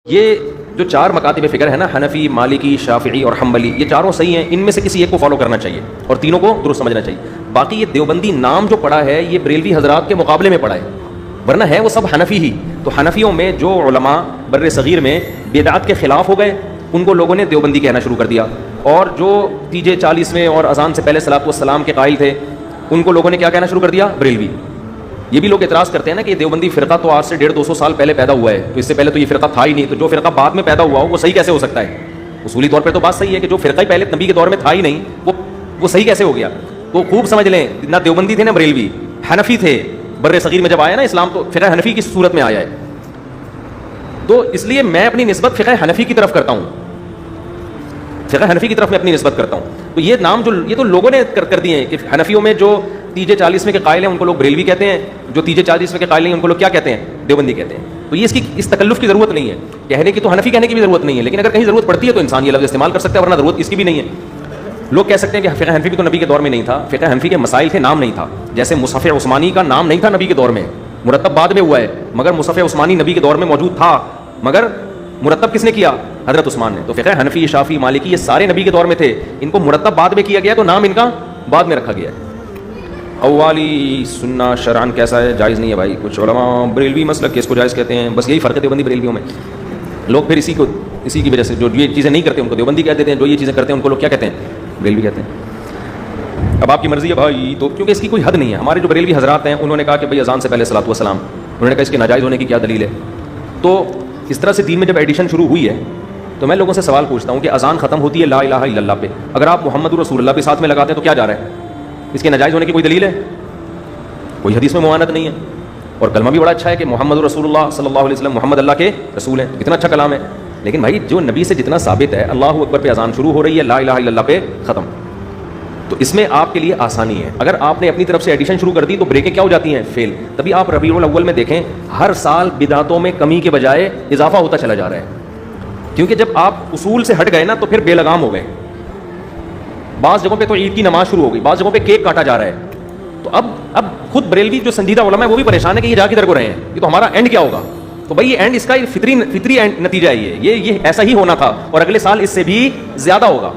یہ جو چار مکاتب فکر ہے نا، حنفی، مالکی، شافعی اور حنبلی، یہ چاروں صحیح ہیں، ان میں سے کسی ایک کو فالو کرنا چاہیے اور تینوں کو درست سمجھنا چاہیے۔ باقی یہ دیوبندی نام جو پڑا ہے یہ بریلوی حضرات کے مقابلے میں پڑا ہے، ورنہ ہے وہ سب حنفی ہی۔ تو حنفیوں میں جو علماء بر صغیر میں بدعت کے خلاف ہو گئے ان کو لوگوں نے دیوبندی کہنا شروع کر دیا، اور جو تیجے 40ویں اور اذان سے پہلے صلاۃ والسلام کے قائل تھے ان کو لوگوں نے کیا کہنا شروع کر دیا؟ بریلوی۔ یہ بھی لوگ اعتراض کرتے ہیں نا کہ یہ دیوبندی فرقہ تو آج سے 150-200 سال پہلے پیدا ہوا ہے، تو اس سے پہلے تو یہ فرقہ تھا ہی نہیں، تو جو فرقہ بعد میں پیدا ہوا ہو وہ صحیح کیسے ہو سکتا ہے؟ اصولی طور پہ تو بات صحیح ہے کہ جو فرقہ ہی پہلے نبی کے دور میں تھا ہی نہیں وہ صحیح کیسے ہو گیا؟ تو خوب سمجھ لیں، نہ دیوبندی تھے نہ بریلوی، حنفی تھے۔ بر صغیر میں جب آیا نا اسلام تو فقہ حنفی کی صورت میں آیا ہے، تو اس لیے میں اپنی نسبت فقہ حنفی کی طرف کرتا ہوں، فقہ حنفی کی طرف میں اپنی نسبت کرتا ہوں۔ تو یہ نام جو یہ تو لوگوں نے کر دیے ہیں کہ حنفیوں میں جو تیجے 40ویں کے قائل ہیں ان کو لوگ بریلوی کہتے ہیں، جو تیجے 40ویں کے قائل نہیں ان کو لوگ کیا کہتے ہیں؟ دیوبندی کہتے ہیں۔ تو یہ اس تکلف کی ضرورت نہیں ہے، کہنے کی تو حنفی کہنے کی بھی ضرورت نہیں ہے، لیکن اگر کہیں ضرورت پڑتی ہے تو انسان یہ لفظ استعمال کر سکتا ہے، ورنہ ضرورت اس کی بھی نہیں ہے۔ لوگ کہہ سکتے ہیں کہ فقہ حنفی بھی تو نبی کے دور میں نہیں تھا، فقہ حنفی کے مسائل تھے، نام نہیں تھا۔ جیسے مصحف عثمانی کا نام نہیں تھا نبی کے دور میں، مرتب بعد میں ہوا ہے، مگر مصحف عثمانی نبی کے دور میں موجود تھا، مگر مرتب کس نے کیا؟ حضرت عثمان نے۔ تو فقہ حنفی، شافعی، مالکی یہ سارے نبی کے دور میں تھے، ان کو مرتب بعد میں کیا گیا تو نام ان کا بعد میں رکھا گیا ہے۔ اوالی سننا شرعن کیسا ہے؟ جائز نہیں ہے بھائی۔ کچھ علماء بریلوی مسلک کس کو جائز کہتے ہیں، بس یہی فرق ہے دیوبندی بریلویوں میں۔ لوگ پھر اسی کی وجہ سے جو یہ چیزیں نہیں کرتے ان کو دیوبندی کہہ دیتے ہیں، جو یہ چیزیں کرتے ہیں ان کو لوگ کیا کہتے ہیں؟ بریلوی کہتے ہیں۔ اب آپ کی مرضی ہے بھائی، تو کیونکہ اس کی کوئی حد نہیں ہے۔ ہمارے جو بریلوی حضرات ہیں انہوں نے کہا کہ بھائی اذان سے پہلے صلاۃ والسلام، انہوں نے کہا اس کے ناجائز ہونے کی کیا دلیل ہے؟ تو اس طرح سے دین میں جب ایڈیشن شروع ہوئی ہے تو میں لوگوں سے سوال پوچھتا ہوں کہ اذان ختم ہوتی ہے لا الہ الا اللہ پہ، اگر آپ محمد رسول اللہ بھی ساتھ میں لگاتے ہیں تو کیا جا رہا ہے؟ اس کے ناجائز ہونے کی کوئی دلیل ہے؟ کوئی حدیث میں ممانعت نہیں ہے، اور کلمہ بھی بڑا اچھا ہے کہ محمد رسول اللہ صلی اللہ علیہ وسلم، محمد اللہ کے رسول ہیں، کتنا اچھا کلام ہے۔ لیکن بھائی جو نبی سے جتنا ثابت ہے، اللہ اکبر پہ اذان شروع ہو رہی ہے، لا الہ الا اللہ پہ ختم، تو اس میں آپ کے لیے آسانی ہے۔ اگر آپ نے اپنی طرف سے ایڈیشن شروع کر دی تو بریکیں کیا ہو جاتی ہیں؟ فیل۔ تبھی آپ ربیع الاول میں دیکھیں ہر سال بدعتوں میں کمی کے بجائے اضافہ ہوتا چلا جا رہا ہے، کیونکہ جب آپ اصول سے ہٹ گئے نا تو پھر بے لگام ہو گئے۔ بعض جگہوں پہ تو عید کی نماز شروع ہو گئی، بعض جگہوں پہ کیک کاٹا جا رہا ہے، تو اب خود بریلوی جو سنجیدہ علماء ہے وہ بھی پریشان ہے کہ یہ جا کدھر کو رہے ہیں، یہ تو ہمارا اینڈ کیا ہوگا؟ تو بھائی یہ اینڈ اس کا فطری نتیجہ ہے، یہ ایسا ہی ہونا تھا، اور اگلے سال اس سے بھی زیادہ ہوگا۔